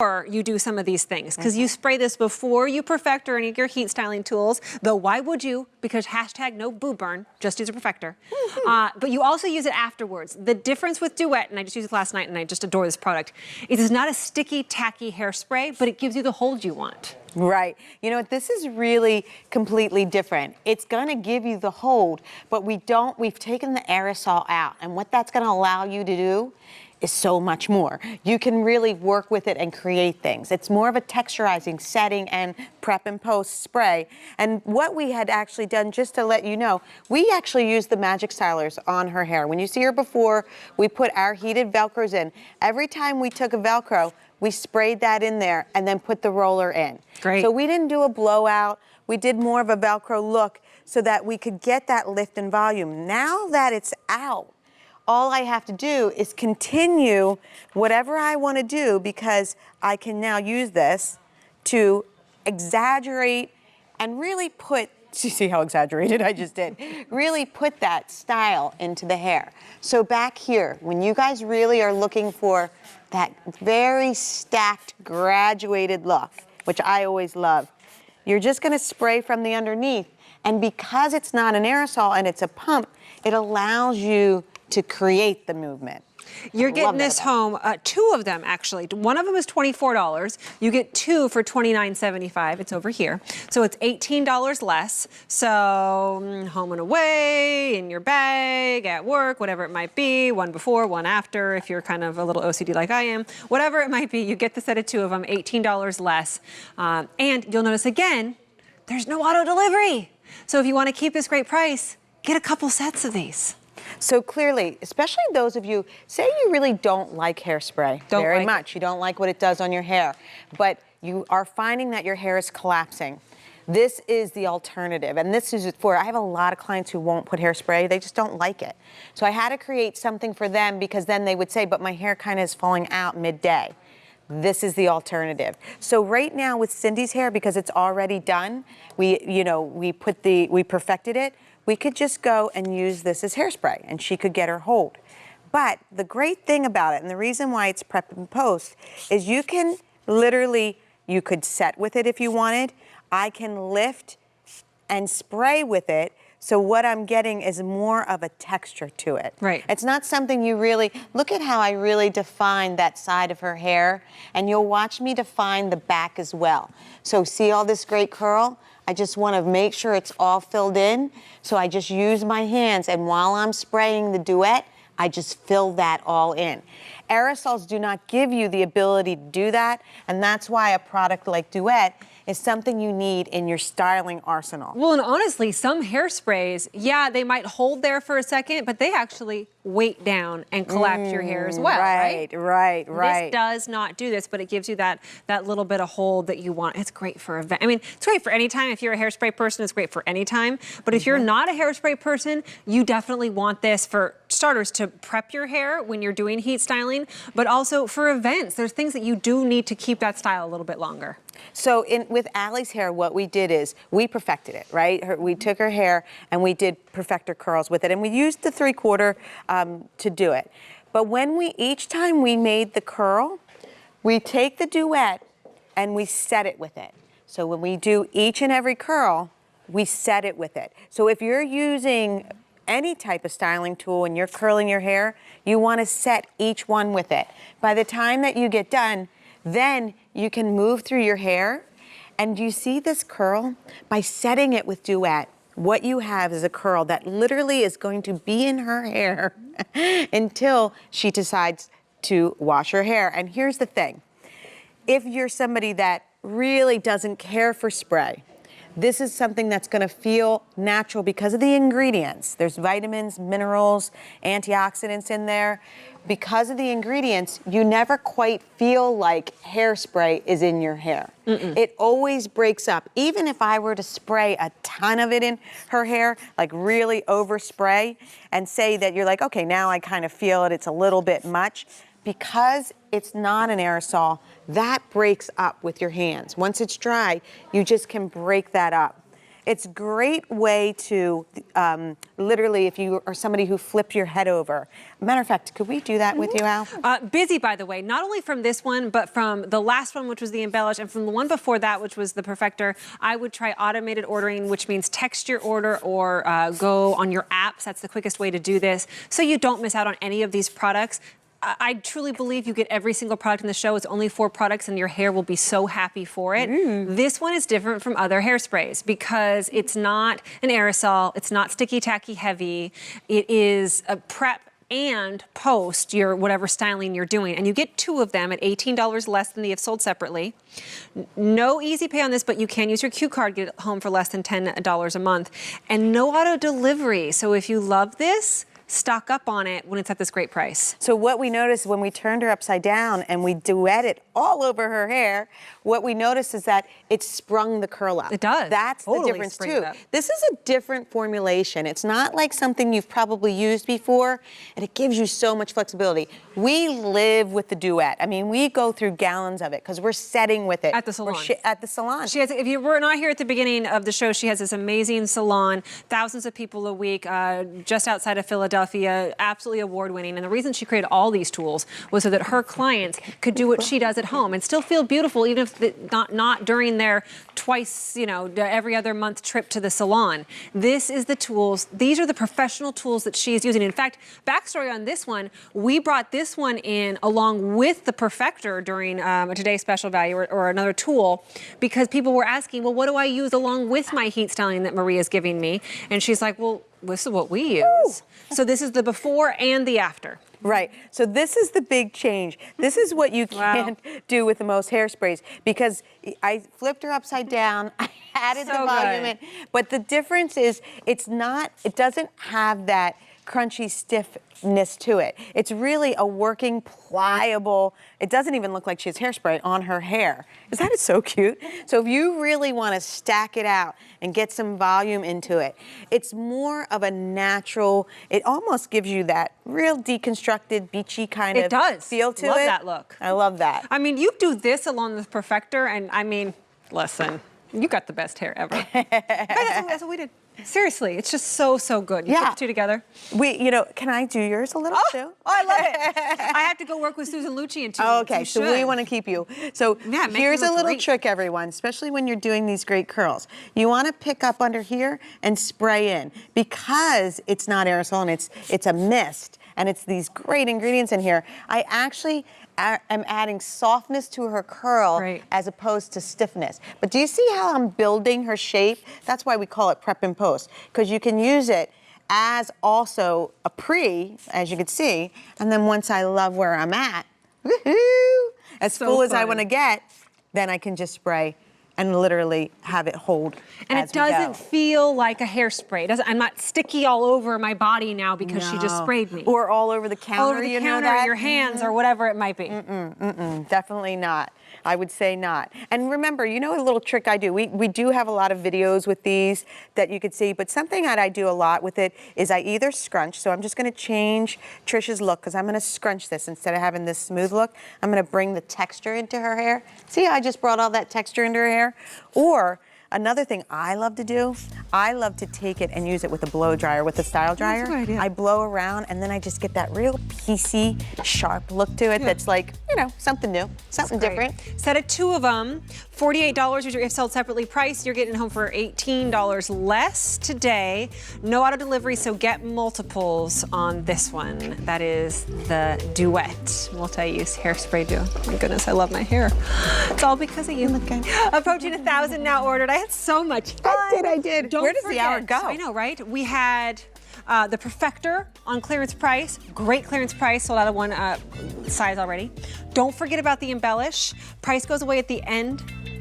Or you do some of these things because you spray this before you perfect or any of your heat styling tools, though why would you? Because hashtag no boob burn, just use a perfector. But you also use it afterwards. The difference with Duet, and I just used it last night and I just adore this product, is it's not a sticky, tacky hairspray, but it gives you the hold you want. Right. You know, this is really completely different. It's going to give you the hold, but we've taken the aerosol out. And what that's going to allow you to do is so much more. You can really work with it and create things. It's more of a texturizing, setting, and prep and post spray. And what we had actually done, just to let you know, we actually used the magic stylers on her hair. When you see her before, we put our heated Velcros in. Every time we took a Velcro, we sprayed that in there and then put the roller in. Great. So we didn't do a blowout. We did more of a Velcro look so that we could get that lift and volume. Now that it's out, all I have to do is continue whatever I want to do, because I can now use this to exaggerate and really put, you see how exaggerated I just did, really put that style into the hair. So back here, when you guys really are looking for that very stacked, graduated look, which I always love, you're just going to spray from the underneath. And because it's not an aerosol and it's a pump, it allows you to create the movement. You're getting this home, two of them actually. One of them is $24. You get two for $29.75. It's over here. So it's $18 less. So home and away, in your bag, at work, whatever it might be. One before, one after, if you're kind of a little OCD like I am. Whatever it might be, you get the set of two of them, $18 less. And you'll notice again, there's no auto delivery. So if you want to keep this great price, get a couple sets of these. So clearly, especially those of you, say you really don't like hairspray very much. You don't like what it does on your hair, but you are finding that your hair is collapsing. This is the alternative, and this is for, I have a lot of clients who won't put hairspray, they just don't like it. So I had to create something for them, because then they would say, but my hair kind of is falling out midday. This is the alternative. So right now with Cindy's hair, because it's already done, we perfected it. We could just go and use this as hairspray and she could get her hold. But the great thing about it, and the reason why it's prep and post, is you can literally, you could set with it if you wanted. I can lift and spray with it. So what I'm getting is more of a texture to it. Right. It's not something you really, look at how I really define that side of her hair, and you'll watch me define the back as well. So see all this great curl? I just want to make sure it's all filled in. So I just use my hands, and while I'm spraying the Duet, I just fill that all in. Aerosols do not give you the ability to do that, and that's why a product like Duet is something you need in your styling arsenal. Well, and honestly, some hairsprays, yeah, they might hold there for a second, but they actually weight down and collapse your hair as well, right? Right. This does not do this, but it gives you that little bit of hold that you want. It's great for event. I mean, it's great for any time. If you're a hairspray person, it's great for any time. But if you're not a hairspray person, you definitely want this for starters to prep your hair when you're doing heat styling, but also for events. There's things that you do need to keep that style a little bit longer. So with Allie's hair, what we did is we perfected it, right? We took her hair and we did perfector curls with it, and we used the 3/4 to do it. But when each time we made the curl, we take the Duet and we set it with it. So when we do each and every curl, we set it with it. So if you're using any type of styling tool and you're curling your hair, you want to set each one with it. By the time that you get done, then you can move through your hair. And you see this curl? By setting it with Duet, what you have is a curl that literally is going to be in her hair until she decides to wash her hair. And here's the thing. If you're somebody that really doesn't care for spray, this is something that's going to feel natural because of the ingredients. There's vitamins, minerals, antioxidants in there. Because of the ingredients, you never quite feel like hairspray is in your hair. It always breaks up. Even if I were to spray a ton of it in her hair, like really overspray, and say that you're like, okay, now I kind of feel it, it's a little bit much. Because it's not an aerosol, that breaks up with your hands. Once it's dry, you just can break that up. It's a great way to literally, if you are somebody who flipped your head over. Matter of fact, could we do that with you, Al? Busy, by the way, not only from this one, but from the last one, which was the Embellish, and from the one before that, which was the Perfector. I would try automated ordering, which means text your order or go on your apps. That's the quickest way to do this, so you don't miss out on any of these products. I truly believe you get every single product in the show. It's only 4 products and your hair will be so happy for it. This one is different from other hairsprays because it's not an aerosol, it's not sticky tacky heavy. It is a prep and post your whatever styling you're doing. And you get 2 of them at $18 less than they have sold separately. No easy pay on this, but you can use your Q card, get it home for less than $10 a month. And no auto delivery. So if you love this, stock up on it when it's at this great price. So what we noticed when we turned her upside down and we duetted all over her hair, what we noticed is that it sprung the curl up. It does. That's Totally the difference springs too. it up. This is a different formulation. It's not like something you've probably used before, and it gives you so much flexibility. We live with the Duet. I mean, we go through gallons of it because we're setting with it. At the salon. At the salon. She has, if you were not here at the beginning of the show, she has this amazing salon, thousands of people a week, just outside of Philadelphia, absolutely award-winning. And the reason she created all these tools was so that her clients could do what she does at home and still feel beautiful, even if not during their twice, every other month trip to the salon. This is the tools. These are the professional tools that she is using. In fact, backstory on this one, we brought this one in along with the Perfector during a Today's Special Value or another tool because people were asking, well, what do I use along with my heat styling that Maria's giving me? And she's like, well, this is what we use. Woo! So this is the before and the after. Right. So this is the big change. This is what you can't do with the most hairsprays because I flipped her upside down. I added the volume in. But the difference is it doesn't have that crunchy stiffness to it. It's really a working, pliable, it doesn't even look like she has hairspray on her hair. Is that so cute? So if you really want to stack it out and get some volume into it, it's more of a natural, it almost gives you that real deconstructed, beachy kind of feel to it. Love that look. I love that. I mean, you do this along with Perfector, and I mean, listen, you got the best hair ever. That's what we did. Seriously, it's just so good. You put the 2 together. Can I do yours a little too? Oh, I love it. I have to go work with Susan Lucci in 2 weeks. Okay, so we want to keep you. So here's a little trick, everyone, especially when you're doing these great curls. You want to pick up under here and spray in because it's not aerosol and it's a mist and it's these great ingredients in here. I actually am adding softness to her curl as opposed to stiffness. But do you see how I'm building her shape? That's why we call it prep and post, because you can use it as also a pre, as you can see, and then once I love where I'm at, woohoo, as full as I want to get, then I can just spray and literally have it hold. And it doesn't feel like a hairspray. I'm not sticky all over my body now because she just sprayed me. Or all over the counter, all over the counter, your hands, or whatever it might be. Definitely not. I would say not. And remember, a little trick I do. We do have a lot of videos with these that you could see, but something that I do a lot with it is I either scrunch, so I'm just going to change Trisha's look because I'm going to scrunch this instead of having this smooth look. I'm going to bring the texture into her hair. See how I just brought all that texture into her hair? Or another thing I love to do, I love to take it and use it with a blow dryer, with a style dryer. That's a good idea. I blow around and then I just get that real piecey, sharp look to it that's like, something new, something different. Set of 2 of them, $48 if sold separately priced. You're getting home for $18 less today. No auto delivery, so get multiples on this one. That is the Duet multi-use hairspray duo. Oh my goodness, I love my hair. It's all because of you. Approaching 1,000 now ordered. I had so much fun. I did. Don't Where does forget, the hour go? I know, right? We had the Perfector on clearance price. Great clearance price, sold out of one size already. Don't forget about the Embellish. Price goes away at the end